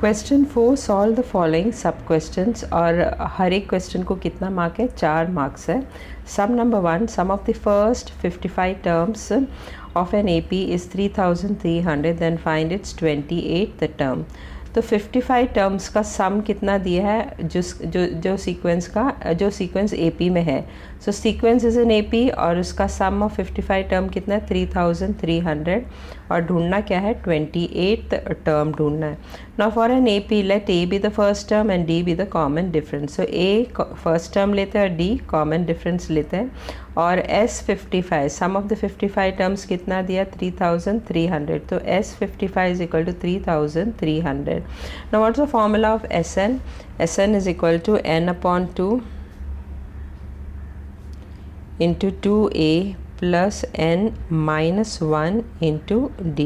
Question 4 solve the following सब questions और हर एक क्वेश्चन को कितना मार्क है 4 मार्क्स है। Sum number 1 sum of the first 55 terms of an AP is 3300 then find its 28 the term. तो 55 टर्म्स का सम कितना दिया है जो सीक्वेंस एपी में है। सो सीक्वेंस इज एन एपी और उसका सम ऑफ 55 टर्म कितना है 3300 और ढूंढना क्या है 28 टर्म ढूंढना है। Now for an AP let a be the first term and d be the common difference. So a first term लेते हैं और डी कॉमन डिफरेंस लेते हैं और S 55 sum of the 55 terms कितना दिया 3300। तो S 55 is equal to 3300। Now what's the formula of S n. S N is equal to n upon 2 into 2a plus n minus 1 into d.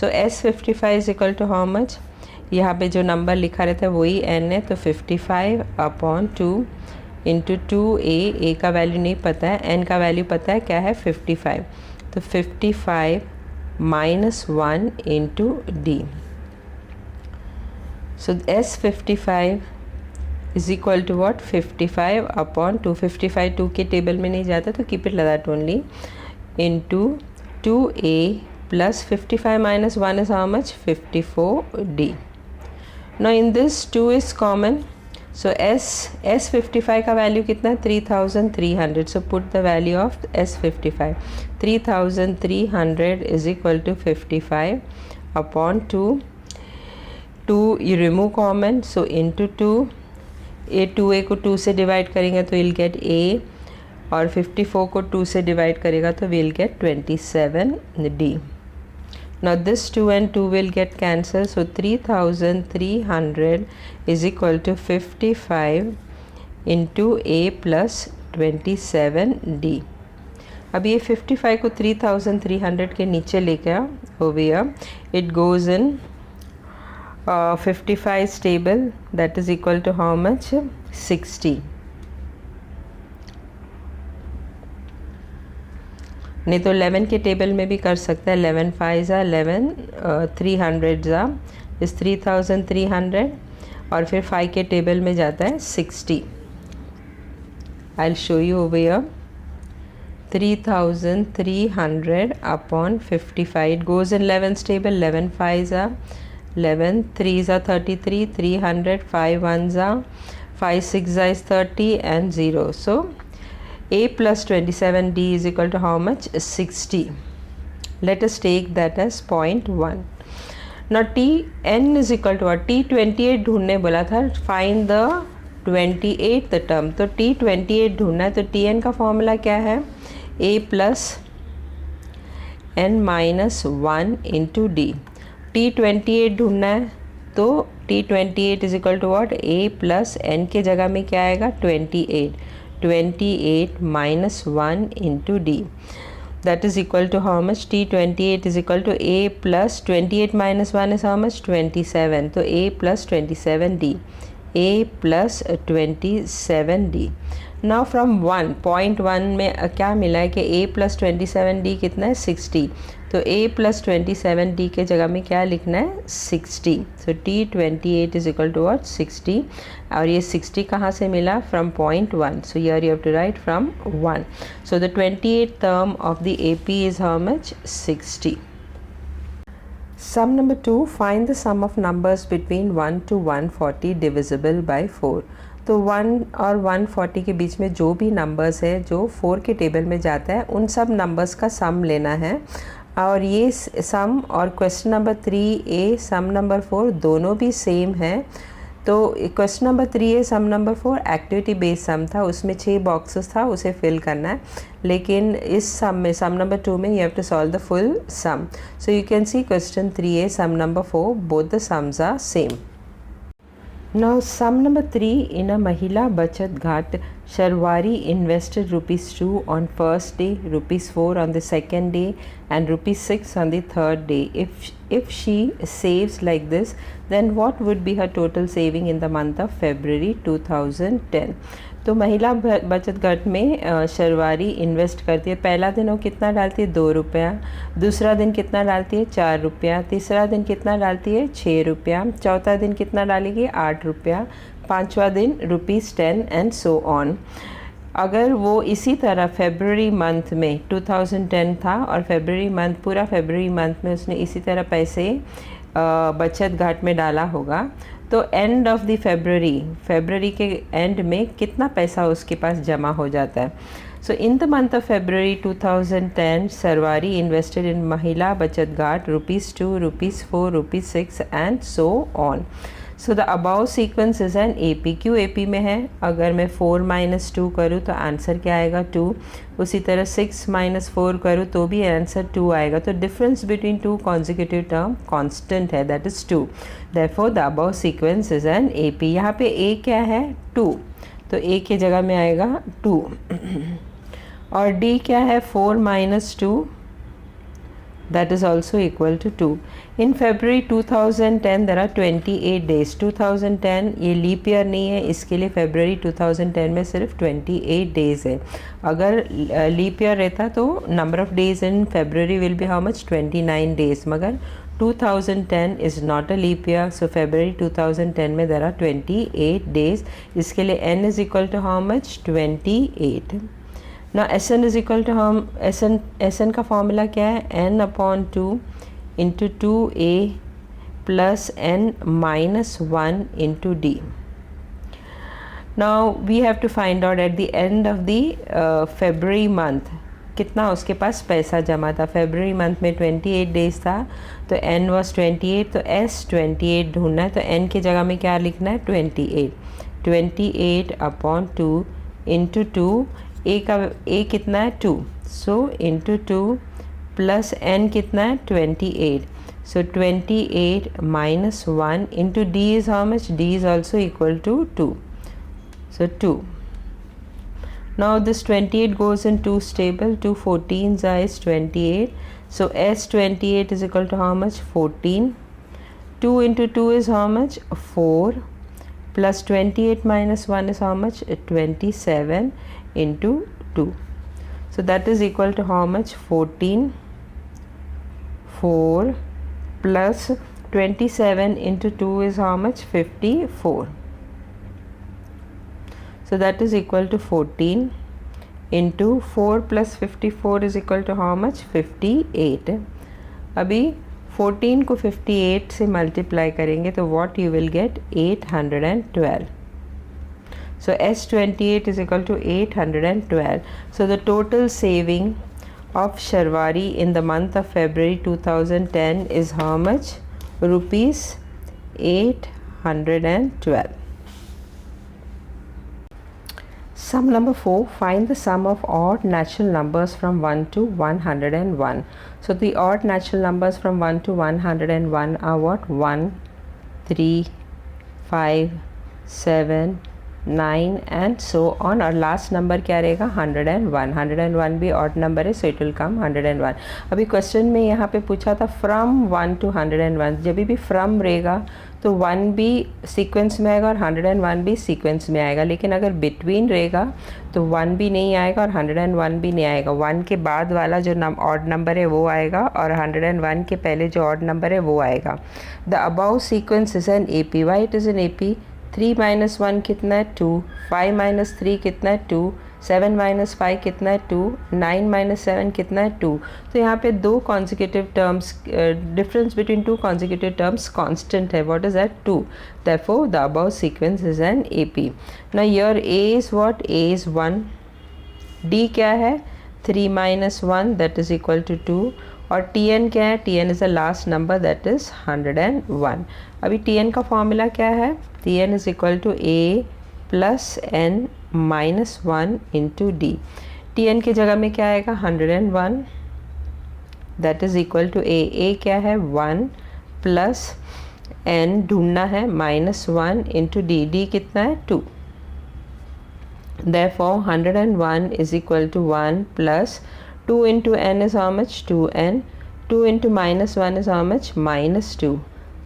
So S55 is equal to how much? यहाँ पे जो number लिखा रहता है वही n है, तो 55 upon 2 into 2a, a का वैल्यू नहीं पता है, n का वैल्यू पता है क्या है 55, तो 55 minus 1 into d. So S55 is equal to what 55 upon 255 2 के टेबल में नहीं जाता तो keep it like that only into 2a plus 55 minus 1 is how much 54d. Now in this 2 is common, so S 55 का value कितना है 3300. So put the value of S55 3300 is equal to 55 upon 2 you remove common, so into 2 2a को 2 से divide करेंगे तो will gate a और 54 को 2 से डिवाइड करेगा तो will get 27d. Now this 2 and 2 will get cancel, so 3300 is equal to 55 into a plus 27d. अब ये 55 को 3300 के नीचे लेके आओ over here, it goes in 55 table, that is equal to how much 60. नहीं तो 11 के टेबल में भी कर सकता है, 11 5 जा 11 300 जा इस 3300 और फिर 5 के टेबल में जाता है 60. I will show you over here 3300 upon 55, it goes in 11's table, 11 5 जा 11 3 are 33, 300, 5 1s are 5 6 is 30 and 0. So a plus 27d is equal to how much 60. Let us take that as 0.1. Now t n is equal to what? t 28 ढूंढने बोला था, find the 28th term. तो t 28 ढूंढना है तो t n का formula क्या है a plus n minus 1 into d. T28 ढूंढना है तो T28 is equal to what a plus n के जगह में क्या आएगा 28 minus 1 into d, that is equal to how much T28 is equal to a plus 28 minus 1 is how much 27, तो a plus 27d, a plus 27d. Now from 1.1 में क्या मिला है कि a प्लस 27d कितना है 60, तो a प्लस 27d के जगह में क्या लिखना है 60. So T28 is equal to what 60 और ये 60 कहाँ से मिला from 0.1, so here you have to write from 1. So the 28th term of the AP is how much 60. Sum number 2, find the sum of numbers between 1 to 140 divisible by 4. तो 1 और 140 के बीच में जो भी नंबर्स है जो 4 के टेबल में जाता है उन सब नंबर्स का सम लेना है और ये सम और question number 3A sum number 4 दोनों भी सेम है. तो question number 3A sum number 4 activity based सम था, उसमें 6 बॉक्सेस था, उसे फिल करना है, लेकिन इस सम में सम नंबर 2 में you have to solve the full sum. So you can see question 3A sum number 4 both the sums are same. Now sum number 3, in a Mahila Bachat Ghat, Sharwari invested ₹2 on first day, ₹4 on the second day and ₹6 on the third day. If she saves like this, then what would be her total saving in the month of February 2010? तो महिला बचत घट में शर्वारी invest करती है। पहला दिन वो कितना डालती है? 2 रुपया। दूसरा दिन कितना डालती है? 4 रुपया। तीसरा दिन कितना डालती है? 6 रुपया। चौथा दिन कितना डालेगी? 8 रुपया। पाँचवा दिन ₹10 एंड सो ऑन। अगर वो इसी तरह फेबररी मंथ में 2010 था और फेबररी मंथ पूरा फेबररी मंथ में उसने इसी तरह पैसे बचत घाट में डाला होगा, तो एंड ऑफ द फेबररी के एंड में कितना पैसा उसके पास जमा हो जाता है। So in the month of February 2010 Sarwari invested in महिला बचत घाट ₹2, ₹4, ₹6 and so on. So the above sequence is an AP। क्यों AP में है? अगर मैं 4 - 2 करूँ तो आंसर क्या आएगा? 2। उसी तरह 6 - 4 करूँ तो भी आंसर 2 आएगा। तो difference between 2 consecutive term constant है, that is 2। Therefore the above sequence is an AP। यहाँ पे A क्या है? 2, तो A की जगह में आएगा 2। और D क्या है? 4 - 2, that is also equal to 2. In February 2010 there are 28 days. 2010 ये लीप ईयर नहीं है, इसके लिए February 2010 में सिर्फ 28 days है। अगर लीप ईयर रहता तो number of days in February will be how much? 29 days। मगर 2010 is not a leap year, so February 2010 में there are 28 days। इसके लिए n is equal to how much? 28। ना Sn इज इक्वल टू हम Sn का formula क्या है? n/2 into 2a plus n - 1 into d। Now we have to find out at the end of the February month कितना उसके पास पैसा जमा था। फेबररी मंथ में 28 डेज था, तो n वॉज 28, तो S 28 ढूंढना है। तो n की जगह में क्या लिखना है? 28/2 इंटू 2। A कितना है? 2, सो इंटू 2 प्लस n कितना है? 28, so 28 - 1 into D is how much? D is also equal to 2, so 2। Now this 28 goes in 2's table, 2 14s is 28, so S 28 is equal to how much? 14. 2 into 2 is how much? 4, plus 28 minus 1 is how much? 27 into 2. So that is equal to how much? 14. 4 plus 27 into 2 is how much? 54. So that is equal to 14 into 4 plus 54 is equal to how much? 58. अभी 14 को 58 से multiply करेंगे तो what you will get? 812. So S28 is equal to 812. So the total saving of Sharwari in the month of February 2010 is how much? Rupees 812. Sum number 4. Find the sum of odd natural numbers from 1 to 101. So the odd natural numbers from 1 to 101 are what? 1, 3, 5, 7, 9 and so on, और last number क्या रहेगा? 101. 101 भी odd number है, so it will come 101. अभी question में यहाँ पे पूछा था फ्रॉम 1 to 101. जब भी फ्रॉम रहेगा तो 1 भी सीक्वेंस में आएगा और 101 भी सीक्वेंस में आएगा, लेकिन अगर बिटवीन रहेगा तो 1 भी नहीं आएगा और 101 भी नहीं आएगा। 1 के बाद वाला जो ऑड नंबर है वो आएगा और 101 के पहले जो ऑड नंबर है वो आएगा। The above sequence is an AP. Why it is an AP? 3 - 1 कितना है? 2. 5 - 3 कितना है? 2. 7 - 5 कितना है? 2. 9 - 7 कितना है? 2. तो यहाँ पे दो consecutive terms, difference between two consecutive terms constant है। What is that? 2. Therefore the above sequence is an AP. Now here A is what? A is 1. D क्या है? 3 - 1 दैट इज़ इक्वल टू 2. और Tn क्या है? Tn is the last number that is 101. अभी Tn का formula क्या है? Tn is equal to A plus n minus 1 into D. Tn की जगह में क्या आएगा? 101 that is equal to A. A क्या है? 1 प्लस n ढूंढना है -1 इंटू D. D कितना है? 2. Therefore 101 is equal to 1 plus 2 into n is how much? 2n. 2 into minus 1 is how much? -2.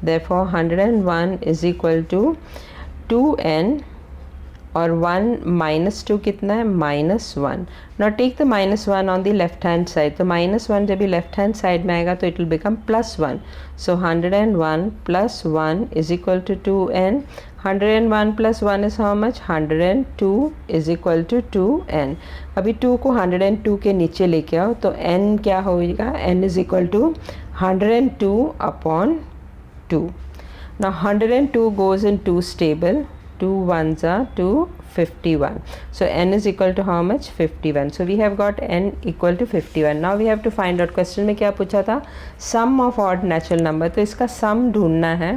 Therefore 101 is equal to 2n और 1 minus 2 कितना है, -1. Now take the -1 on the left hand side. तो -1 जब भी left hand side में आएगा तो it will become +1. So 101 + 1 is equal to 2n. 101 + 1 is how much, 102 is equal to 2n. अभी 2 को 102 के नीचे लेके आओ तो n क्या होगा, n is equal to 102 upon 2. Now 102 goes in 2's table. 2 1s are 251. So n is equal to how much, 51. So we have got n equal to 51. Now we have to find out. Question में क्या पूछा था, sum of odd natural number. तो इसका sum ढूंढना है.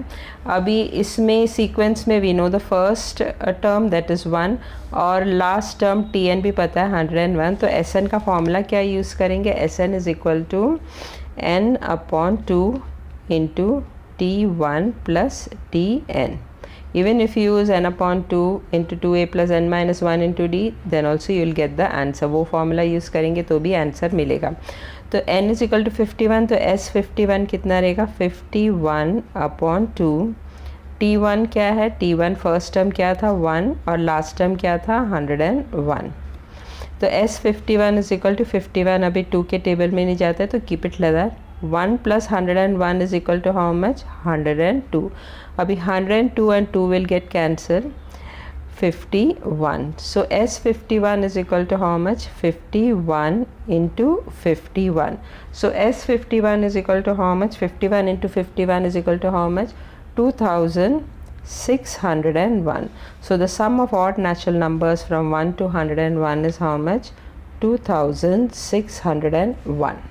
अभी इसमें सीक्वेंस में we know the first term that is 1 और लास्ट टर्म tn भी पता है 101. तो Sn का फॉर्मूला क्या यूज़ करेंगे, Sn is equal to n upon 2 into t1 plus tn. Even if you use n upon 2 into 2a plus n minus 1 into d, then also you will get the answer. वो formula use करेंगे तो भी answer मिलेगा. तो n is equal to 51. तो s51 कितना रहेगा, 51 upon 2. t1 क्या है, t1 फर्स्ट टर्म क्या था 1 और लास्ट टर्म क्या था 101. तो s51 is equal to 51. अभी 2 के टेबल में नहीं जाता है तो keep it like that. 1 plus 101 is equal to how much, 102. अभी 102 and 2 will get cancelled, 51. So S51 is equal to how much, 51 into 51. So S51 is equal to how much, 51 into 51 is equal to how much, 2601. So the sum of odd natural numbers from 1 to 101 is how much, 2601.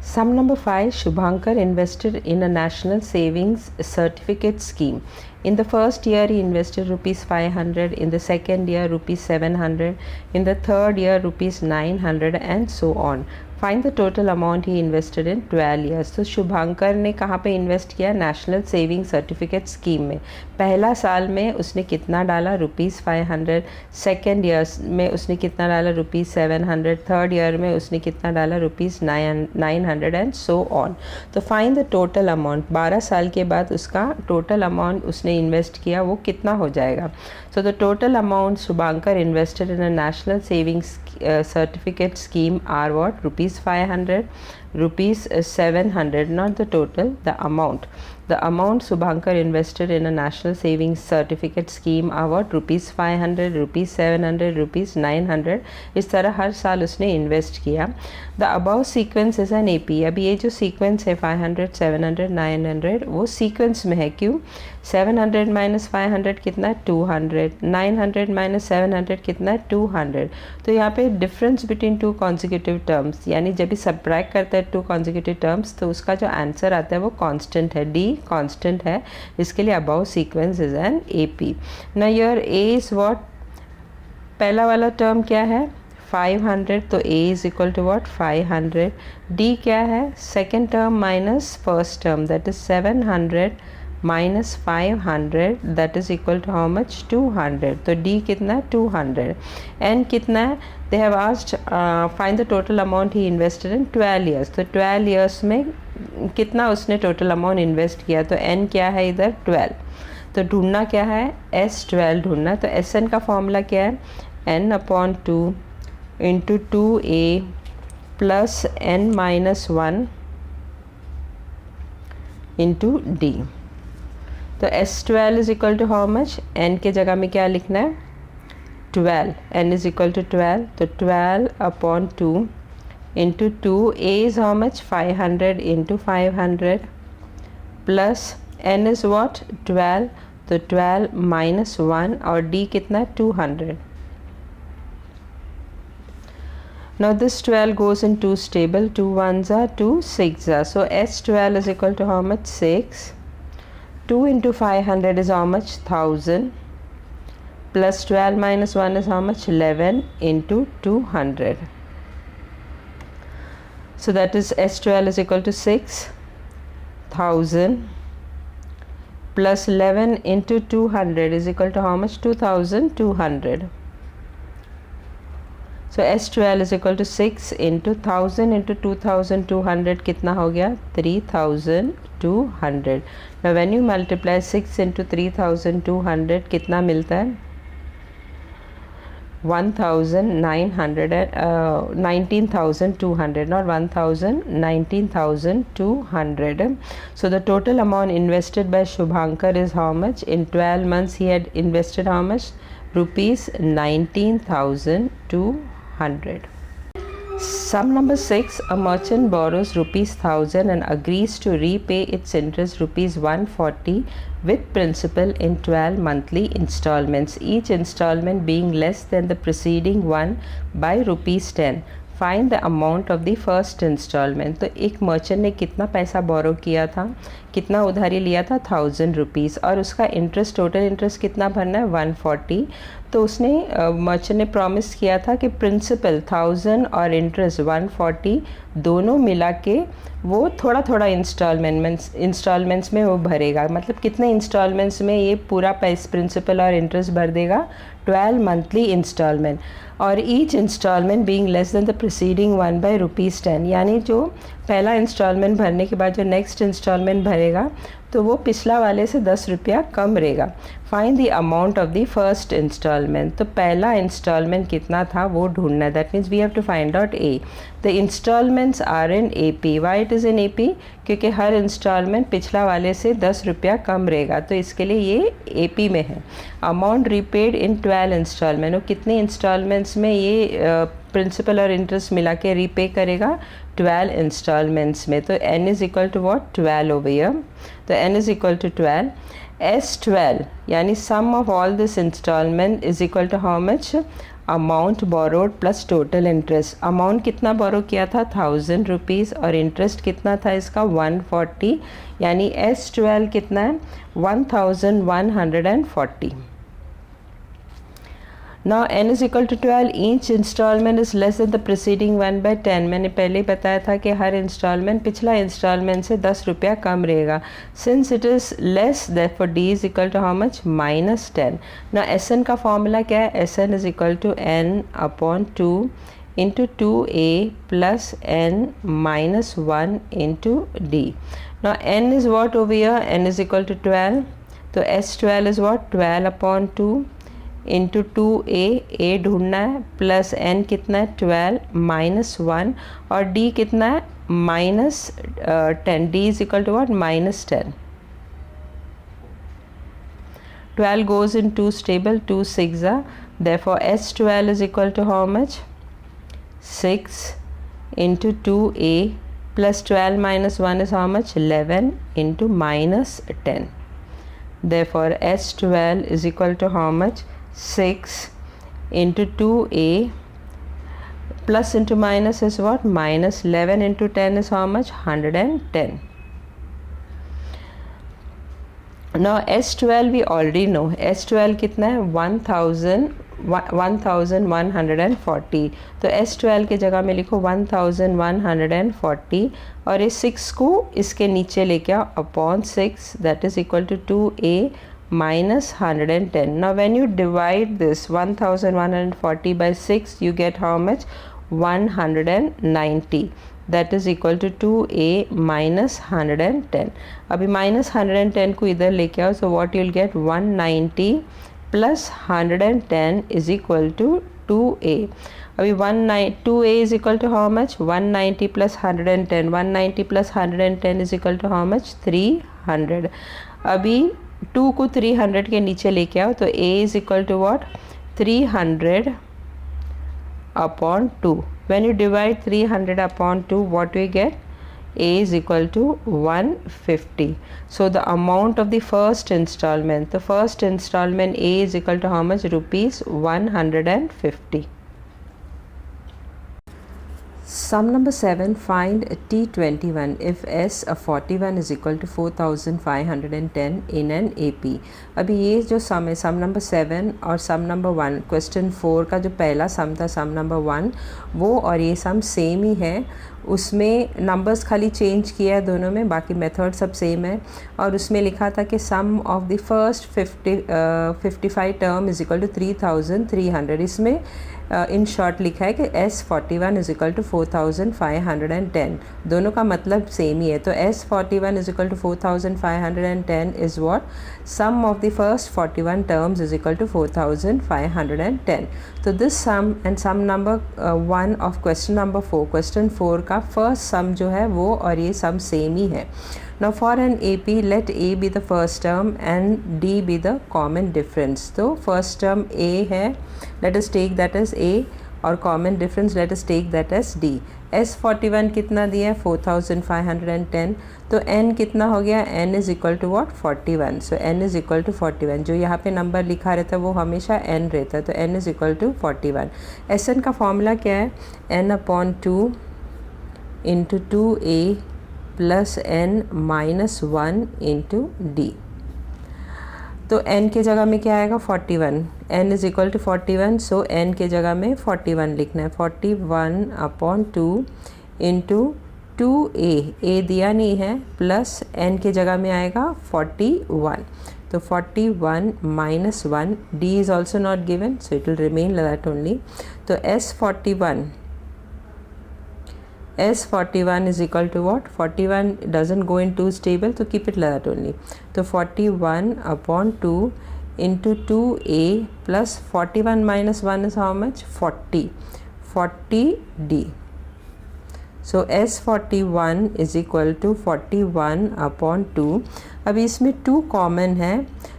Sum number 5. Shubhankar invested in a national savings certificate scheme. In the first year he invested rupees 500, in the second year rupees 700, in the third year rupees 900 and so on. Find the total amount he invested in 12 years. तो शुभांकर ने कहाँ पे invest किया, national saving certificate scheme में. पहला साल में उसने कितना डाला, रुपीज़ 500. सेकेंड ईयर में उसने कितना डाला, रुपीज़ 700. थर्ड ईयर में उसने कितना डाला, रुपीज़ 900 एंड सो ऑन. तो फाइंड द टोटल अमाउंट. 12 साल के बाद उसका टोटल अमाउंट उसने इन्वेस्ट किया वो कितना हो जाएगा. So the total amount Shubhankar invested in a national savings certificate scheme are what, rupees 500, rupees 700, not the total, the amount. The amount Shubhankar invested in a national savings certificate scheme are what, rupees 500, rupees 700, rupees 900. इस तरह हर साल उसने invest किया. The above sequence is an AP. अभी ये जो sequence है 500, 700, 900 वो सीक्वेंस में है. क्यों, 700 माइनस 500 कितना, 200. 900 माइनस 700 कितना, 200. तो यहाँ पे difference between two consecutive terms, यानी जब भी सब्ट्रैक्ट करता है टू कॉन्जिक्यूटिव टर्म्स तो उसका जो आंसर आता है वो कांस्टेंट है, डी कांस्टेंट है. इसके लिए अबाउ सीक्वेंस इज एन एपी. ना योर ए इज व्हाट, पहला वाला टर्म क्या है 500, तो a is equal to what 500. d क्या है, second term minus first term that is 700 minus 500 that is equal to how much 200. तो d कितना है 200. n कितना है, they have asked find the total amount he invested in 12 years. तो 12 years में कितना उसने टोटल अमाउंट इन्वेस्ट किया. तो n क्या है इधर 12. तो ढूंढना क्या है, S12 ढूंढना. तो Sn का फॉर्मूला क्या है, n upon 2 into 2a plus n minus 1 into d. तो S12 is equal to how much, n के जगह में क्या लिखना है 12. n is equal to 12. तो 12 upon 2 into 2, a is how much 500 into 500 plus n is what 12. तो 12 minus 1 और d कितना 200. Now this 12 goes in 2's table. 2 1s are 2 6s are. So S12 is equal to how much, 6. 2 into 500 is how much, 1000. Plus 12 minus 1 is how much, 11 into 200. So that is S12 is equal to 6,000 plus 11 into 200 is equal to how much, 2200. So S12 is equal to 6 into 1000 into 2200 कितना हो गया 3200. Now when you multiply 6 into 3200 कितना मिलता है 19,200, not 1,000, 19,200. So the total amount invested by Shubhankar is how much? In 12 months he had invested how much? Rupees 19,200. Sum number 6, a merchant borrows rupees 1,000 and agrees to repay its interest rupees 140 with principal in 12 monthly installments, each installment being less than the preceding one by rupees 10. Find the amount of the first installment. तो एक merchant ने कितना पैसा बोरो किया था, कितना उधारी लिया था? 1,000 रुपीज़, और उसका इंटरेस्ट, टोटल इंटरेस्ट कितना भरना है? 140। तो उसने मर्चेंट ने प्रॉमिस किया था कि प्रिंसिपल 1,000 और इंटरेस्ट 140 दोनों मिला के वो थोड़ा थोड़ा इंस्टॉलमेंट्स में वो भरेगा। मतलब कितने इंस्टॉलमेंट्स में ये पूरा प्रिंसिपल और इंटरेस्ट भर देगा? 12 मंथली इंस्टॉलमेंट, और each installment being less than the preceding one by rupees 10। यानी जो पहला इंस्टॉलमेंट भरने के बाद जो नेक्स्ट इंस्टॉलमेंट भरेगा तो वो पिछला वाले से 10 रुपया कम रहेगा। Find the amount of the first installment. तो पहला इंस्टॉलमेंट कितना था वो ढूंढना है। That means we have to find out a. The installments are in AP। Why it is in AP? क्योंकि हर इंस्टॉलमेंट पिछला वाले से 10 रुपया कम रहेगा, तो इसके लिए ये AP में है। अमाउंट रिपेड इन 12 इंस्टॉलमेंट, और कितने इंस्टॉलमेंट्स में ये प्रिंसिपल और इंटरेस्ट मिला के रीपे करेगा? 12 इंस्टॉलमेंट्स में। तो n is equal to what? 12 over here. तो n is equal to 12। S12 यानी sum of all this instalment is equal to how much? Amount borrowed plus total interest. Amount कितना borrow किया था? 1,000 rupees, और interest कितना था इसका? 140। यानी S12 कितना है? 1,140। Now n is equal to 12. Each installment is less than the preceding one by 10. मैंने पहले ही बताया था कि हर इंस्टॉलमेंट पिछला इंस्टॉलमेंट से 10 रुपया कम रहेगा। Since it is less, therefore d is equal to how much? -10. Now Sn का फॉर्मूला क्या है? Sn is equal to n upon 2 into 2a plus n minus 1 into d. Now n is what over here? N is equal to 12. तो S12 is what? 12 upon 2 into 2a, a ढूंढना है, plus n कितना है? 12 minus 1, और d कितना है? -10। d is equal to what? -10। 12 goes in 2's table, 2 6 are, therefore S12 is equal to how much? 6 into 2a plus 12 minus 1 is how much? 11 into -10. Therefore S12 is equal to how much? 6 into 2a plus into minus is what? -11 into 10 is how much? 110. Now S12 we already know. S12 कितना है? 1,140। तो S12 के जगह में लिखो 1,140, और इस 6 को इसके नीचे लेके आओ upon 6, that is equal to 2a minus 110. Now when you divide this 1,140 by 6, you get how much? 190. That is equal to 2a minus 110. अभी minus 110 को इधर लेके आओ, so what you'll get? 190 plus 110 is equal to 2a. अभी 2a is equal to how much? 190 plus 110. 190 plus 110 is equal to how much? 300. अभी 2 को 300 के नीचे लेके आओ, तो a is equal to what? 300 upon 2. When you divide 300 upon 2, what we get? a is equal to 150. So the amount of the first installment, the first installment a is equal to how much? Rupees 150. Sum number 7, find T21 if S41 is equal to 4,510 in an AP. अभी ये जो सम है, sum number 7 और सम number 1, question 4 का जो पहला सम था, सम number 1, वो और ये सम सेम ही है। उसमें नंबर्स खाली चेंज किया है दोनों में, बाकी मेथड सब सेम है। और उसमें लिखा था कि sum of the first 55 term is equal to 3,300। इसमें इन शॉर्ट लिखा है कि S41 इज इक्वल टू 4510, दोनों का मतलब सेम ही है। तो S41 is equal to 4510 is what, sum of the first 41 terms is equal to 4510। तो this sum and sum number 1 of question number 4, question 4 का फर्स्ट सम जो है वो और ये सम सेम ही है। Now for an AP, let A be the first term and D be the common difference. तो first term A है, let us take that as A, और common difference let us take that as D. S41 कितना दिया है 4510, तो N कितना हो गया, N is equal to what, 41. So N is equal to 41, जो यहाँ पे नंबर लिखा रहता है वो हमेशा N रहता है, तो N is equal to 41. Sn का फॉर्मूला क्या है, N/2 into 2A plus n minus 1 into d. तो n के जगह में क्या आएगा 41, n is equal to 41, so n के जगह में 41 लिखना है। 41/2 इंटू 2a दिया नहीं है, प्लस n के जगह में आएगा 41, तो 41 minus 1, d is also not given, so it will remain that only. तो S41 is equal to what, 41 doesn't go in 2's table, तो keep it like that only. तो 41/2 into 2a plus 41 minus 1 is how much, 40d. So S41 is equal to 41/2. अभी इसमें 2 common है,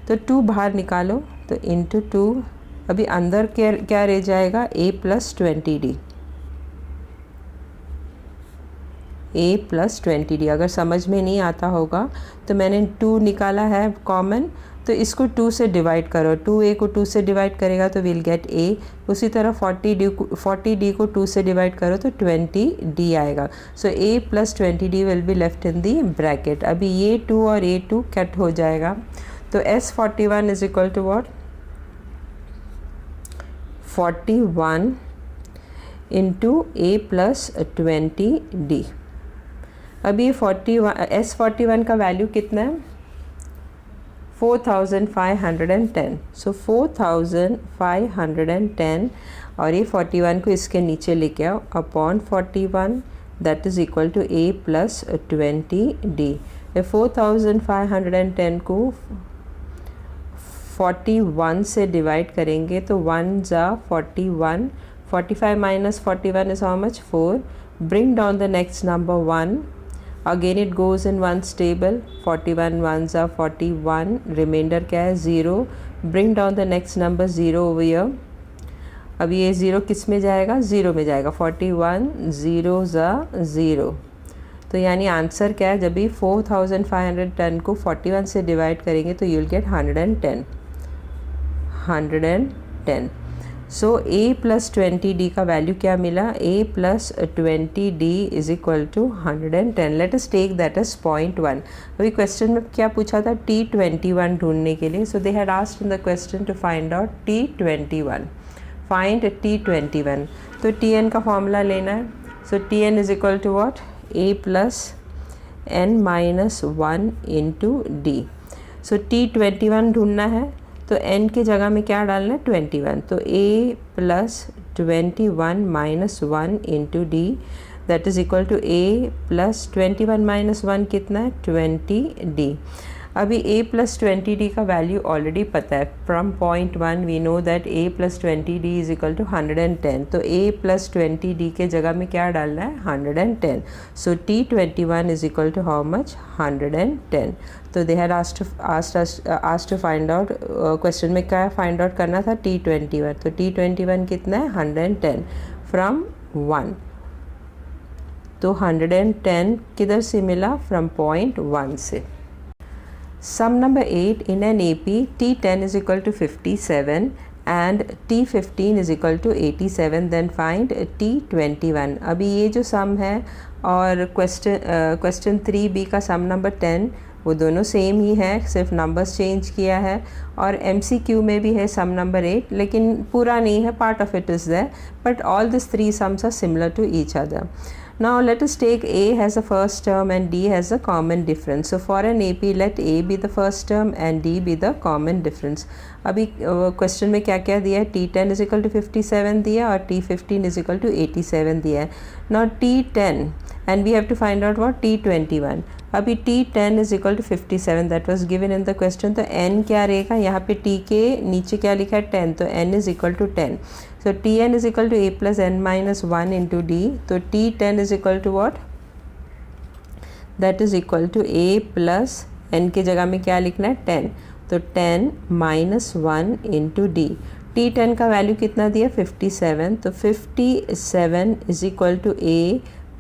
तो 2 बाहर निकालो, तो into 2, अभी अंदर क्या रह जाएगा, a plus 20d, a plus 20d। अगर समझ में नहीं आता होगा तो मैंने 2 निकाला है कॉमन, तो इसको 2 से डिवाइड करो, 2a को 2 से डिवाइड करेगा तो विल गेट a। उसी तरह 40d को 2 से डिवाइड करो तो 20d आएगा। सो a plus 20d will be left in the bracket. अभी ये 2 और a 2 कट हो जाएगा, तो S41 is equal to what, 41 into a plus 20d। अभी S41 का वैल्यू कितना है, 4510, सो 4510, और ये 41 को इसके नीचे लेके आओ upon 41, that is equal to a plus 20d। 4510 को 41 से डिवाइड करेंगे तो 1 जा 41, 45 minus 41 is how much, 4. Bring down the next number 1. Again it goes in ones table, 41 1s are 41, remainder क्या है 0. Bring down the next number 0 over here. अब ये 0 किस में जाएगा, 0 में जाएगा, 41 0s are 0। तो यानी आंसर क्या है, जब भी 4510 को 41 से डिवाइड करेंगे तो you'll get 110। So a plus 20d का वैल्यू क्या मिला, a plus 20d is equal to 110। Let us take that as 0.1। अभी क्वेश्चन में क्या पूछा था, T21 ढूंढने के लिए। So they had asked in the question to find out T21, find T21। तो Tn का फॉर्मूला लेना है, so Tn is equal to what, a plus n minus 1 into d। So T21 ढूंढना है, तो n के जगह में क्या डालना है, 21, तो a plus 21 minus 1 into d, that is equal to a plus 21 minus 1 कितना है, 20d। अभी a plus 20d का वैल्यू ऑलरेडी पता है, from 0.1 we know that a plus 20d is equal to 110, तो a plus 20d के जगह में क्या डालना है, 110। So T21 is equal to how much, 110। तो they had asked to find out, question में क्या फाइंड आउट करना था, T21, तो T21 कितना है, 110 फ्रॉम 1, तो 110 किधर से मिला, फ्रॉम 0.1 से। Sum number 8, in an AP, T10 is equal to 57 and T15 is equal to 87, then find T21। अभी ये जो सम है और क्वेश्चन 3B का सम नंबर 10 वो दोनों सेम ही है, सिर्फ नंबर्स चेंज किया है। और MCQ में भी है सम नंबर 8, लेकिन पूरा नहीं है, part of it is there, but all this 3 sums are similar to each other. Now let us take A has a first term and D has a common difference. So for an AP, let A be the first term and D be the common difference. अभी question में क्या क्या दिया है, T10 is equal to 57 दिया और T15 is equal to 87 दिया है. Now T10 and we have to find out what T21. अभी T10 is equal to 57 that was given in the question. तो N क्या रहेगा, यहाँ पे T के नीचे क्या लिखा है 10, तो N is equal to 10. So Tn is equal to A plus N minus 1 into D. तो T10 is equal to what? That is equal to A plus N की जगह में क्या लिखना है 10. तो 10 minus 1 into D. T10 का value कितना दिया 57. तो 57 is equal to A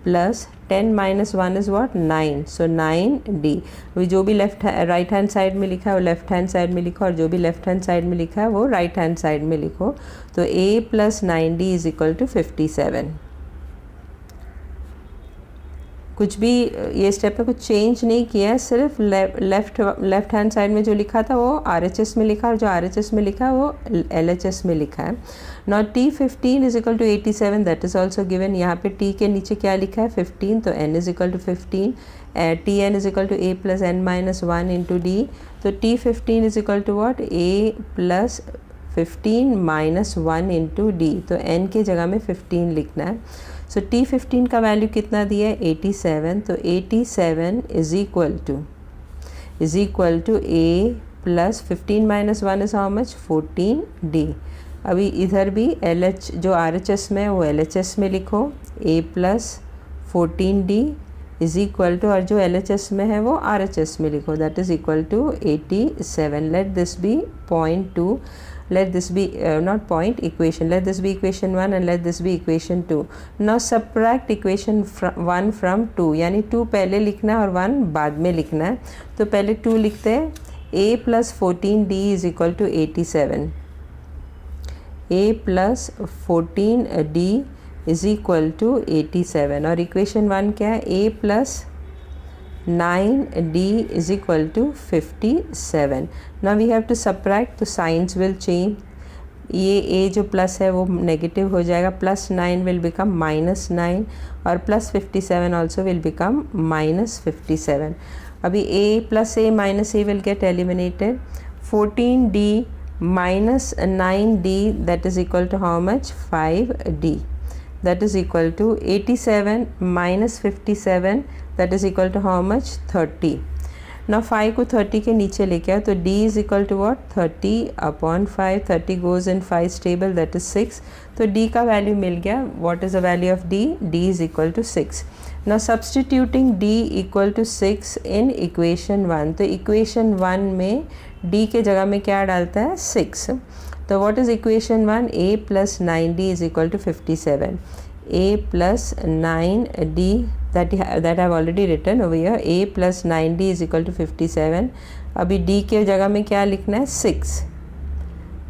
plus 10 minus 1 is what 9. So 9D. अभी जो भी राइट हैंड साइड में लिखा है वो लेफ्ट हैंड साइड में लिखो और जो भी लेफ्ट हैंड साइड में लिखा है वो राइट हैंड साइड में लिखो. तो A plus 9D is equal to 57. कुछ भी ये स्टेप में कुछ चेंज नहीं किया है, सिर्फ लेफ्ट हैंड साइड में जो लिखा था वो RHS में लिखा और जो RHS में लिखा है वो LHS में लिखा है. Now T15 is equal to 87 that is also given. यहाँ पे T के नीचे क्या लिखा है 15, तो N is equal to 15. Tn is equal to A plus N minus 1 into D. तो T15 is equal to what? A plus 15 minus 1 into D. तो N की जगह में 15 लिखना है. सो T15 का वैल्यू कितना दिया है 87. तो 87 is equal to A plus 15 minus 1 is how much 14D. अभी इधर भी LH जो RHS में है वो LHS में लिखो. A plus 14D is equal to और जो LHS में है वो RHS में लिखो. that is equal to 87. let this be point 2. let this be not point equation, let this be equation 1 and let this be equation 2. now subtract equation 1 from 2, यानी 2 पहले लिखना है और 1 बाद में लिखना है. तो पहले 2 लिखते हैं. A plus 14D is equal to 87. A plus 14D is equal to 87 और equation 1 क्या है A plus 9D is equal to 57. now we have to subtract, तो signs will change. ये A जो प्लस है वो नेगेटिव हो जाएगा. प्लस 9 will become minus 9 और plus 57 also will become minus 57. अभी A plus A minus A will get eliminated. 14D minus 9D that is equal to how much 5D. that is equal to 87 minus 57 that is equal to how much 30. now 5 को 30 के नीचे लेके आओ तो D is equal to what 30 upon 5. 30 goes in 5's table that is 6. तो D का value मिल गया. what is the value of D? D is equal to 6. now substituting D equal to 6 in equation 1. तो equation 1 में D के जगह में क्या डालता है 6. तो what is equation 1? A plus 9D is equal to 57. A plus 9D that I have already written over here. A plus 9D is equal to 57. अभी D के जगह में क्या लिखना है 6.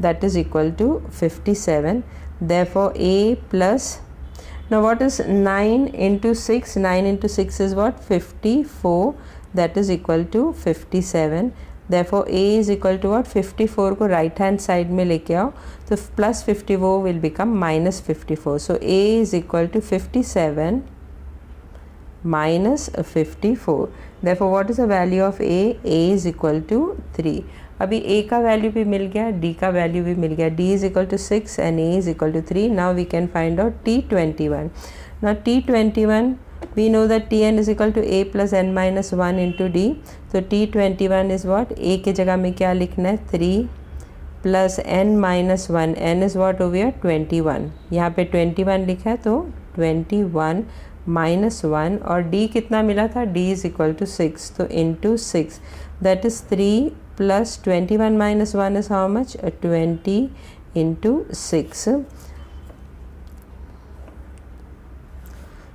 that is equal to 57. therefore A plus, now what is 9 into 6? 9 into 6 is what 54. that is equal to 57. therefore A is equal to what 54 को right hand side में लेके आओ तो plus 54 will become minus 54. so A is equal to 57 minus 54. therefore what is the value of A? A is equal to 3. अभी A का value भी मिल गया, D का वैल्यू भी मिल गया. D is equal to 6 and A is equal to 3. now we can find out T21. now T21 we know that Tn is equal to A plus N minus 1 into D. तो T21 is what? A के जगह में क्या लिखना है 3 plus N minus 1. N is what over here 21. यहाँ पे 21 लिखा है तो 21 minus 1 और D कितना मिला था? D is equal to 6. तो into 6 that is 3 plus 21 minus 1 is how much? 20 into 6.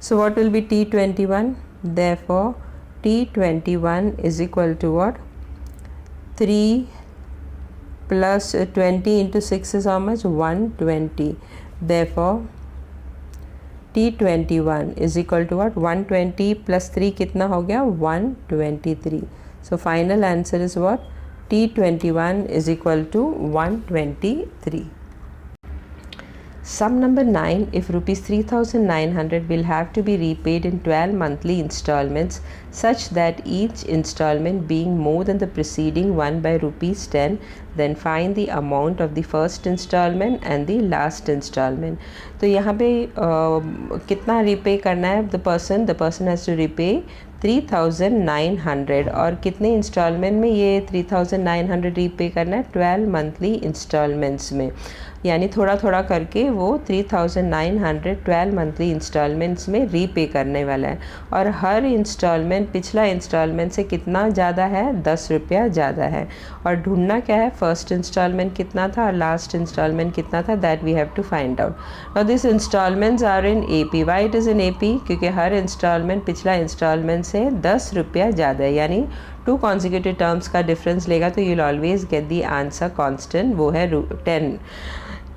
So what will be T21? therefore T21 is equal to what? 3 plus 20 into 6 is how much? 120. therefore T21 is equal to what? 120 plus 3 कितना हो गया? 123. so final answer is what? T21 is equal to 123. Sum number 9, if rupees 3,900 will have to be repaid in 12 monthly installments such that each installment being more than the preceding one by rupees 10, then find the amount of the first installment and the last installment. तो यहाँ पे कितना repay करना है? The person has to repay 3,900 और कितने instalment में ये 3,900 रीपे करना है? 12 मंथली इंस्टॉलमेंट्स में, यानी थोड़ा थोड़ा करके वो 3,900 12 मंथली इंस्टॉलमेंट्स में रीपे करने वाला है। और हर इंस्टॉलमेंट पिछला इंस्टॉलमेंट से कितना ज़्यादा है? 10 रुपया ज़्यादा है। और ढूंढना क्या है? फर्स्ट इंस्टॉलमेंट कितना था और लास्ट इंस्टॉलमेंट कितना था, that we have to find out. Now this installments are in AP। Why it is in AP? क्योंकि हर इंस्टॉलमेंट पिछला इंस्टॉलमेंट से 10 रुपया ज़्यादा है, यानी 2 कॉन्जिक्यूटिव टर्म्स का डिफरेंस लेगा तो you will always get the answer constant, वो है 10.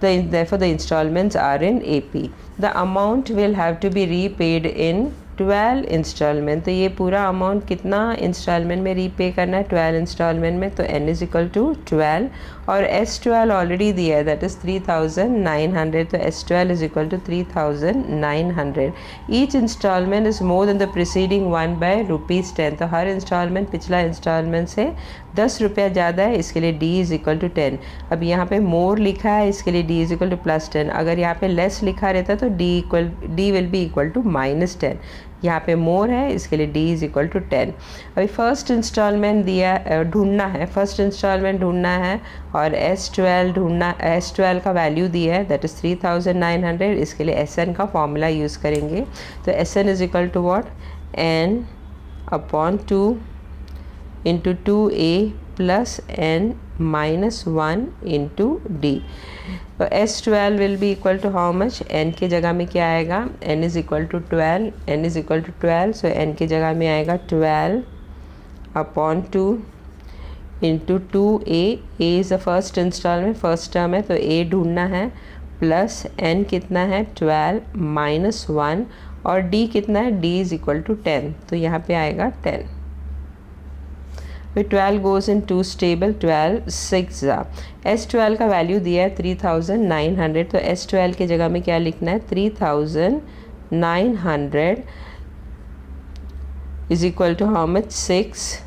Therefore the installments are in AP. The amount will have to be repaid in 12 installment. तो ये पूरा अमाउंट कितना इंस्टॉलमेंट में रीपे करना है? 12 इंस्टॉलमेंट में। तो n इज इक्वल टू 12 और S12 ऑलरेडी दिया है, दैट इज़ 3,900। तो S12 is equal to 3,900। Each installment is more than the preceding one by rupees 10। तो हर इंस्टॉलमेंट पिछला इंस्टॉलमेंट से 10 रुपया ज़्यादा है, इसके लिए D इज इक्वल टू 10। अब यहाँ पे मोर लिखा है, इसके लिए D इज इक्वल टू +10। अगर यहाँ पे लेस लिखा रहता तो D will be equal to -10। यहाँ पे मोर है, इसके लिए D इज इक्वल टू 10। अभी फर्स्ट इंस्टॉलमेंट दिया ढूंढना है, फर्स्ट इंस्टॉलमेंट ढूंढना है और S12 का वैल्यू दिया है, दैट इज़ 3,900। इसके लिए SN का फॉर्मूला यूज़ करेंगे। तो SN is equal to what? N upon 2 into 2A plus N minus 1 into D। तो S12 will be equal to how much? N की जगह में क्या आएगा? N is equal to 12, N is equal to 12, so N की जगह में आएगा 12 upon 2 into 2A। A is the first installment, first term है, तो A ढूंढना है, प्लस N कितना है? 12 माइनस 1 और D कितना है? D इज इक्वल टू 10, तो यहाँ पे आएगा 10। फिर 12 गोज़ इन 2 स्टेबल, 12 6 S12 का वैल्यू दिया है 3,900। तो S12 की जगह में क्या लिखना है? 3,900 is equal to how much? 6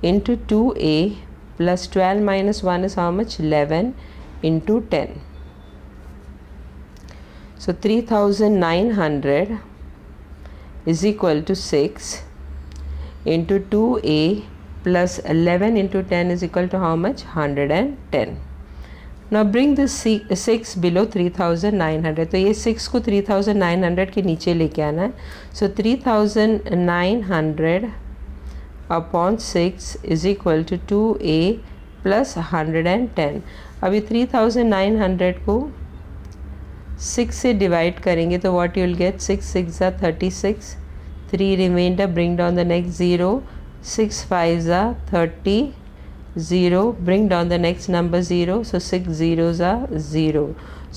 into 2A plus 12 minus 1 is how much? 11 into 10। So 3,900 is equal to 6 into 2A plus 11 into 10 is equal to how much? 110. Now bring this 6 below 3,900। तो ये 6 को 3,900 के नीचे लेके आना है। So 3,900 upon 6 is equal to 2A plus 110। अभी 3,900 को 6 से डिवाइड करेंगे तो what you will get? 6 6 are 36, 3 remainder, bring down the next 0, 6 5s are 30, 0, bring down the next number 0, so 6 zeros are 0.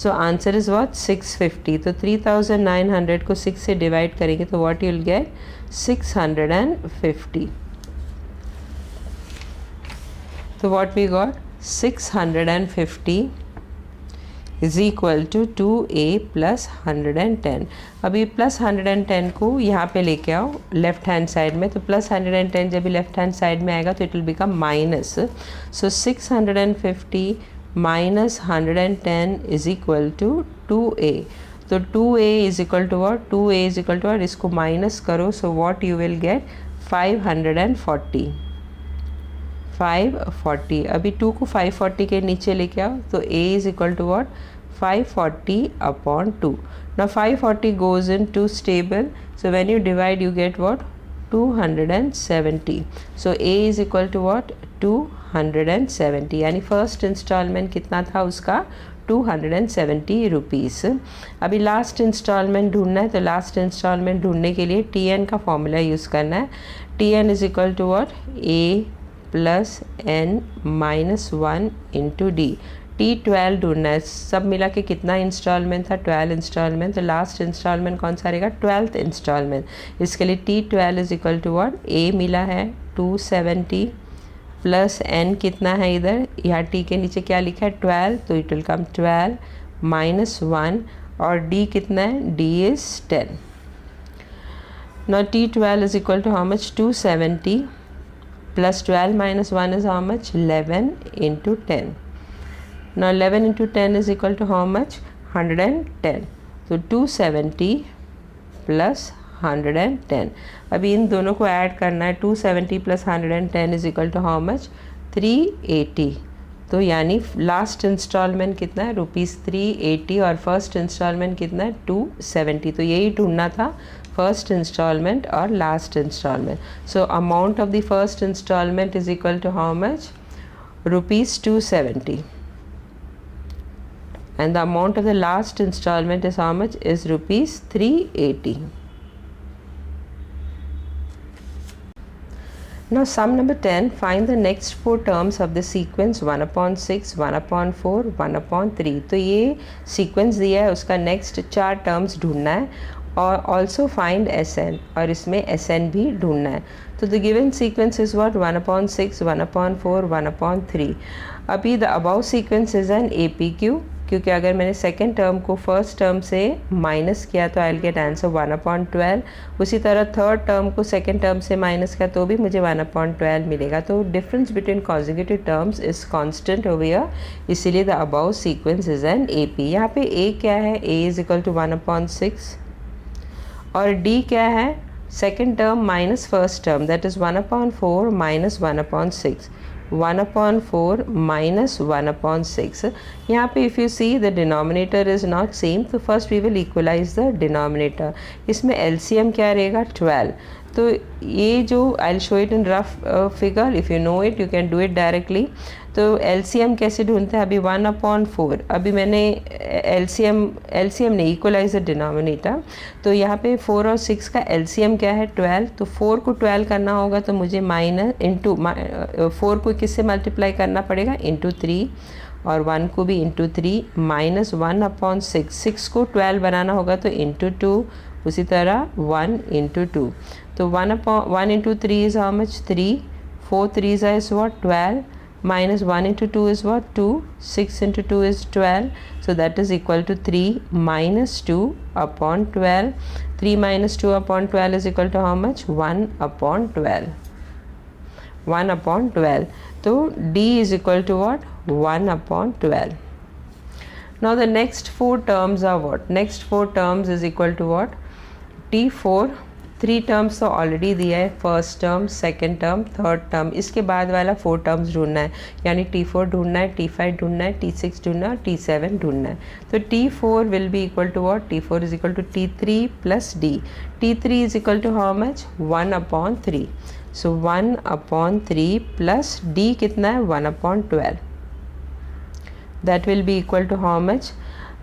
So answer is what? 650. तो 3,900 को 6 से divide करेंगे तो what you will get? 650. तो what we got? 650 is equal to 2A plus 110। अभी plus 110 को यहाँ पे लेके आओ लेफ्ट हैंड साइड में। तो प्लस 110 जब भी लेफ्ट हैंड साइड में आएगा तो it will become minus. So 650 minus 110 is equal to 2A। तो 2A is equal to what? 2A is equal to what? इसको माइनस करो, so what you will get? 540। अभी 2 को 540 के नीचे लेके आओ तो A is equal to what? 540 upon 2। Now 540 goes in 2 table, so when you divide you get what? 270। सो A is equal to what? 270, यानी फर्स्ट इंस्टॉलमेंट कितना था उसका? 270 रुपीज़। अभी लास्ट इंस्टॉलमेंट ढूंढना है, तो लास्ट इंस्टॉलमेंट ढूंढने के लिए TN का फॉर्मूला यूज़ करना है। TN is equal to what? A plus N minus 1 into D। T12 ढूंढना है, सब मिला के कितना इंस्टॉलमेंट था? 12 इंस्टॉलमेंट। तो लास्ट इंस्टॉलमेंट कौन सा रहेगा? 12th instalment. इसके लिए T12 is equal to what? A मिला है 270 प्लस N कितना है इधर? यहाँ T के नीचे क्या लिखा है? 12, तो इट विल कम 12 -1 और d कितना है, d is 10. Now T12 is equal to how much, 270 plus 12 minus 1 is how much, 11 into 10. Now 11 into 10 is equal to how much, 110. So 270 plus 110. अभी इन दोनों को ऐड करना है. 270 plus 110 is equal to how much, 380. तो यानी last installment कितना है, ₹380 और फर्स्ट इंस्टॉलमेंट कितना है, 270. तो यही ढूंढना था, फर्स्ट इंस्टॉलमेंट और last installment. So amount of the first installment is equal to how much, ₹270. And the amount of the last installment is how much, is ₹380. Now sum number 10, find the next 4 terms of the sequence 1/6, 1/4, 1/3. तो ये sequence दिया है, उसका next 4 terms ढूंढना है और also find SN, और इसमें SN भी ढूंढना है. तो the given sequence is what, 1/6, 1/4, 1/3. अभी the above sequence is an APQ, क्योंकि अगर मैंने सेकेंड टर्म को फर्स्ट टर्म से माइनस किया तो आई विल गेट आंसर 1/12. उसी तरह थर्ड टर्म को सेकेंड टर्म से माइनस किया तो भी मुझे 1/12 मिलेगा. तो difference between consecutive terms is constant over here, इसीलिए the above sequence is an AP. यहाँ पे A क्या है, A इज इक्वल टू 1/6 और D क्या है, second term minus first term, that is 1/4 minus 1/6. 1/4 minus 1/6. यहाँ पे if you see the denominator is not same, तो first we will equalize the denominator. इसमें LCM क्या रहेगा, 12. तो ये जो I'll show it in rough figure, if you know it you can do it directly. तो LCM कैसे ढूंढते हैं, अभी 1/4, अभी मैंने LCM ने इक्वलाइज द डिनोमिनेटर. तो यहाँ पे 4 और 6 का LCM क्या है, 12. तो 4 को 12 करना होगा तो मुझे माइनस इंटू 4 को किससे मल्टीप्लाई करना पड़ेगा, इंटू 3, और 1 को भी इंटू 3, माइनस 1/6. 6 को 12 बनाना होगा तो इंटू 2, उसी तरह 1 इंटू 2. तो 1 into 3 is how much, 3. 4 3 is what, 12. minus 1 into 2 is what, 2. 6 into 2 is 12. So that is equal to 3 minus 2 upon 12. 3 minus 2 upon 12 is equal to how much, 1/12. 1/12. So D is equal to what, 1/12. Now the next 4 terms are what, next 4 terms is equal to what, T4. 3 terms तो already दिया है, first term, second term, third term. इसके बाद वाला 4 terms ढूंढना है, यानी T4 ढूंढना है, T5 ढूंढना है, T6 ढूंढना है और T7 ढूंढना है. तो T4 will be equal to what, T4 is equal to T3 plus D. T3 is equal to how much, 1/3. So 1/3 plus D कितना है, 1/12. That will be equal to how much.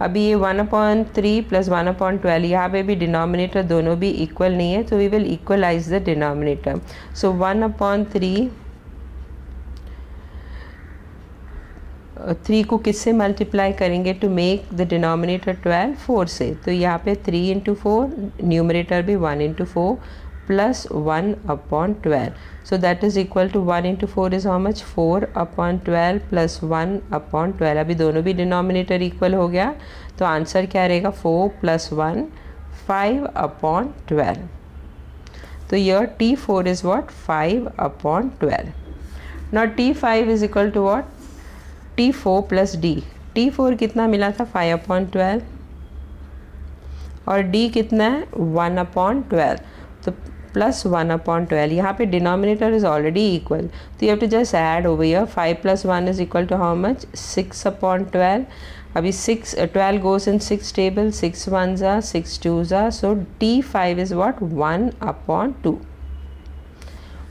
अभी ये 1/3 प्लस 1/12, यहाँ पे भी डिनोमिनेटर दोनों भी equal नहीं है, तो we will equalise the denominator. So 1/3, 3 को किससे मल्टीप्लाई करेंगे टू मेक द डिनोमिनेटर 12, 4 से. तो यहाँ पे 3 इंटू 4, न्यूमरेटर भी 1 into 4 plus 1/12. So that is equal to 1 into 4 is how much, 4/12 plus 1/12. अभी दोनों भी डिनोमिनेटर इक्वल हो गया, तो आंसर क्या रहेगा, 4 plus 1, 5/12. तो your T4 is what, 5/12. Now T5 is equal to what, T4 plus D. T4 कितना मिला था, 5/12 और D कितना है, 1/12. तो प्लस 1/12. यहाँ पे denominator is already equal, so you have to just add over here. 5 plus 1 is equal to how much, 6/12. अभी 12 goes in 6 table, 6 1s are, 6 2s are. So T5 is what, 1/2.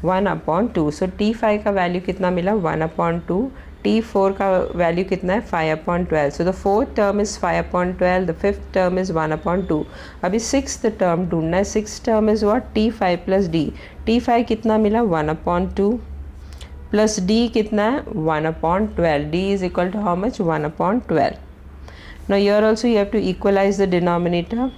1/2. So T5 का value कितना मिला, 1/2. T4 का value कितना है, 5/12. So the fourth term is 5/12, the fifth term is 1/2. अभी sixth term ढूंढना है. sixth term is what, T5 plus D. T5 कितना मिला, 1/2 प्लस D कितना है, 1/12. D is equal to how much, 1/12. Now here also you have to equalize the denominator.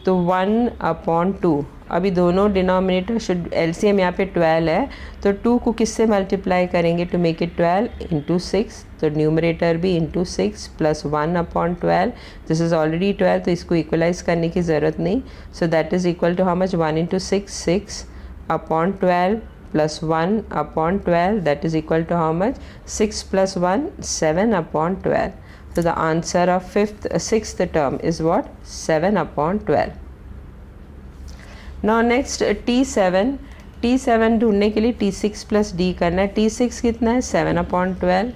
तो 1/2 अभी दोनों डिनोमिनेटर शुड एलसीएम यहाँ पे 12 है, तो 2 को किससे मल्टीप्लाई करेंगे टू मेक इट 12 इंटू 6, तो न्यूमरेटर भी into 6 plus 1/12, this is already 12, तो इसको इक्वलाइज करने की ज़रूरत नहीं. So that is equal to how much 1 into 6 6/12 plus 1/12, that is equal to how much 6 plus 1 7/12. So the answer of sixth term is what 7/12. Now next T7 ढूंढने के लिए T6 plus D करना है. T6 कितना है 7/12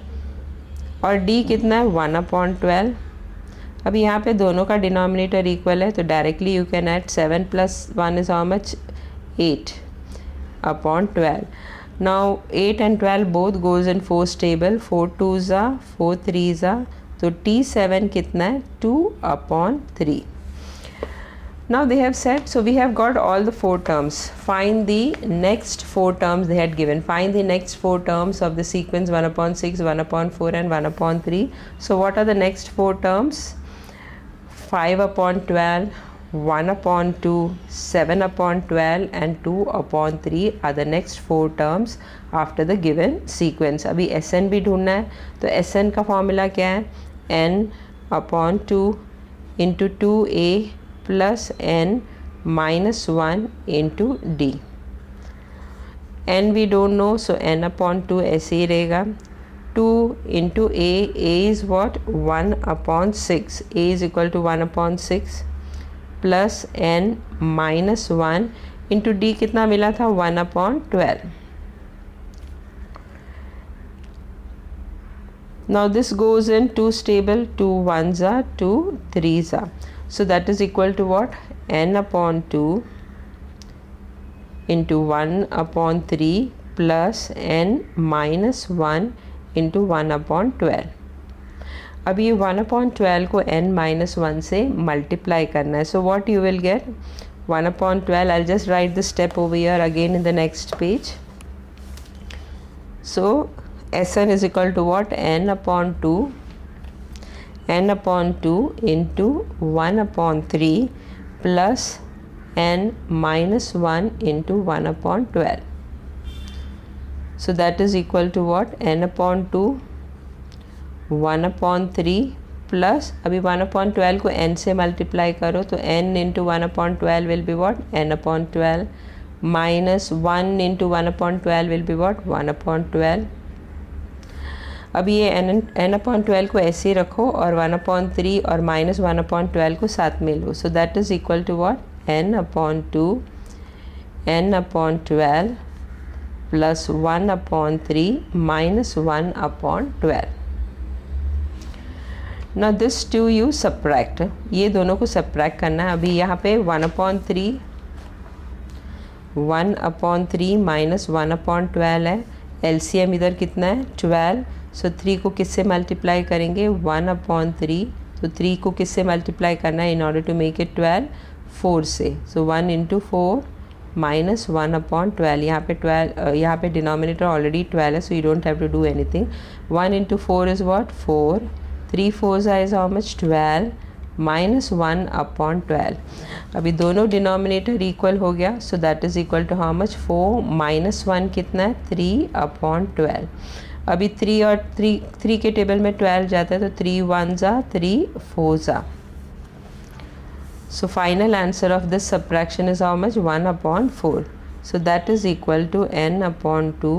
और D कितना है 1/12. अभी यहाँ पे दोनों का डिनोमिनेटर इक्वल है, तो directly you can add 7 plus 1 is how much 8/12. Now 8 and 12 both goes in 4's table. 4 2s are 4 3s are, तो T7 कितना है 2/3. Now they have said, so we have got all the 4 terms. Find the next 4 terms they had given. Find the next 4 terms of the sequence 1/6, 1/4 and 1/3. So what are the next 4 terms? 5/12, 1/2, 7/12 and 2/3 are the next 4 terms after the given sequence. अभी Sn भी ढूंढना है, तो Sn का formula क्या है n/2 into 2a plus n minus 1 into d. n we don't know, so n/2 ऐसे ही रहेगा. 2 into a is what 1/6, a is equal to 1/6 plus n minus 1 into d कितना मिला था 1/12. Now this goes in 2's table, 2 1s are, 2 3s are. So that is equal to what n/2 into 1/3 plus n minus 1 into 1/12. अभी ये 1/12 को n minus 1 से multiply करना है. So what you will get 1/12. I'll just write the step over here again in the next page. So Sn is equal to what n/2 into 1/3 plus n minus 1 into 1/12. So that is equal to what n/2 1/3 plus अभी 1/12 को n से multiply करो, तो n into 1/12 will be what n/12 minus 1 into 1/12 will be what 1/12. अभी ये n/12 को ऐसे ही रखो और 1/3 और माइनस 1/12 को साथ में लो. So that is equal to what n/2 n/12 plus 1/3 minus 1/12. ना दिस टू यू सब्ट्रैक्ट, ये दोनों को सब्ट्रैक्ट करना है. अभी यहाँ पे 1/3 माइनस 1/12 है. एलसीएम इधर कितना है 12. सो 3 को किससे मल्टीप्लाई करेंगे 1/3, तो 3 को किससे मल्टीप्लाई करना है in order to make it 12 4 से. So 1 into 4 minus 1/12. यहाँ पे डिनोमिनेटर ऑलरेडी 12 है, so you don't have to do anything. 1 into 4 is what 4. 3 4s is how much 12 minus 1/12. अभी दोनों डिनोमिनेटर इक्वल हो गया, so that is equal to how much 4 minus 1 कितना है 3/12. अभी 3 और 3 के टेबल में 12 जाता है, तो 3 1s are 3 4s are. So final answer of this subtraction is how much 1/4. So that is equal to n/2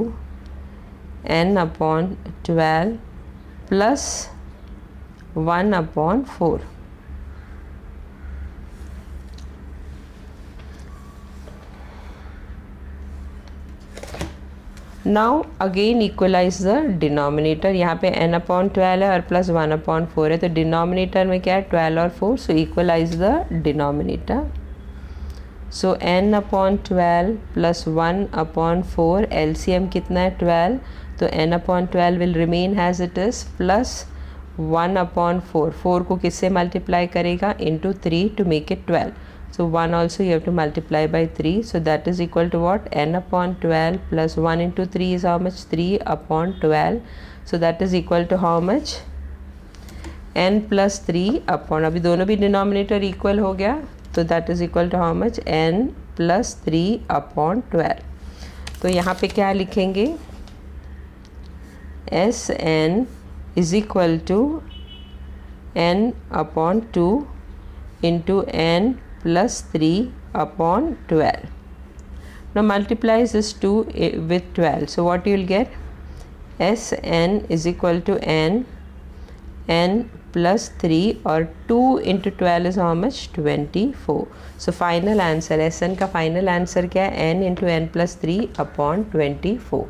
n/12 plus 1/4. Now again equalise the denominator. यहाँ पे n/12 है और प्लस 1/4 है, तो डिनोमिनेटर में क्या है 12 और 4. So equalise the denominator. So n/12 plus 1/4 LCM कितना है 12, तो n/12 will remain as it is plus 1/4. 4 को किससे मल्टीप्लाई करेगा into 3 to make it 12. So 1 also you have to multiply by 3. So that is equal to what n/12 plus 1 into 3 is how much 3/12. So that is equal to how much n plus 3 upon. अभी दोनों भी denominator equal हो गया, तो that is equal to how much n plus 3 upon 12। तो यहाँ पे क्या लिखेंगे, S N is equal to n upon 2 into n plus 3 upon 12. Now multiply this 2 with 12. So what you will get? Sn is equal to n plus 3, or 2 into 12 is how much? 24. So final answer, Sn का final answer क्या है? n into n plus 3 upon 24.